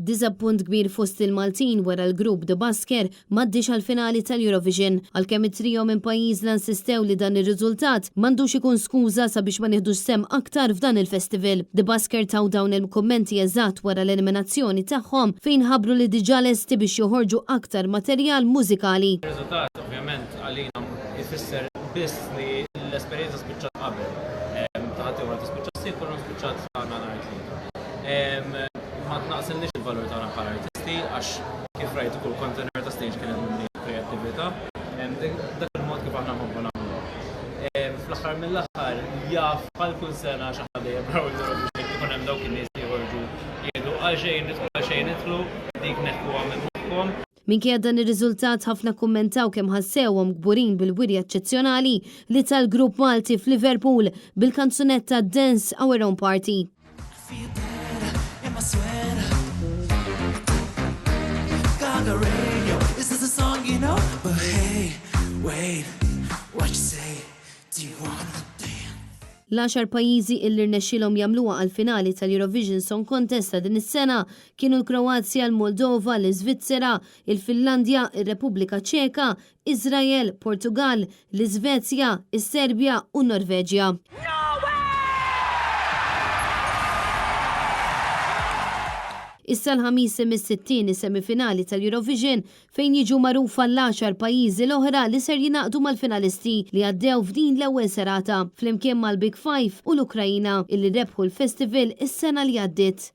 Diżappunt kbir fost il-Maltin wara l-grupp The Busker m'għaddix għall-finali tal-Eurovision għalkemm it-trio minn pajjiżna insistew li dan ir-riżultat m'għandux ikun skuża sabiex ma nieħdux sem aktar f'dan il-festival. The Busker taw dawn il-kummenti eżatt wara l-eliminazzjoni tagħhom fejn ħabbru li diġà lesti biex joħorġu aktar materjal mużikali. Ir-riżultat ovvjament għalina jfisser biss li l-esperjenza spiċċat qabel. Taħati wara tispiċċat ssir kollu spiċċat għandna nhar it-tlieta. Ma tnaqsilniex il-valur tagħna bħala artisti għax kif rajt kull kontener ta' stage kien hemm kreattività, dak il-mod kif aħna nħobbu nagħmlu. Fl-aħħar mill-aħħar jaf bħal kull sena xi ħadd dejjem biex ikun hemm dawk in-nies li jħorġu jgħidu għal xejn nidħlu għal xejn nidħlu dik neħkuha minn moħħkom. Minkejja dan ir-riżultat ħafna kummentaw kemm ħassewhom kburin bil-wirja eċċezzjonali li tal-grupp Malti f'Liverpool bil-kanzunetta Dance Our Own Party. This is a song you know, but hey, wait, what you say? Do you wanna dance? L-10 pajjiżi illi rnexxilhom jagħmluha għall-finali tal-Eurovision Song Contest ta' din is-sena kienu l-Kroazja, l-Moldova, l-Iżvizzera, il-Finlandja, ir-Repubblika Ċeka, Iżrael, Portugal, l-Iżvezja, is-Serbja u n-Norveġja. Issa l-ħamis mis-60 semifinali tal-Eurovision fejn jiġu magħrufa l-10 pajjiżi l-oħra li ser jinaqdu mal-finalisti li għaddew f'din l-ewwel serata flimkien mal-Big Five u l-Ukrajina illi rebħu l-festival is-sena li għaddiet.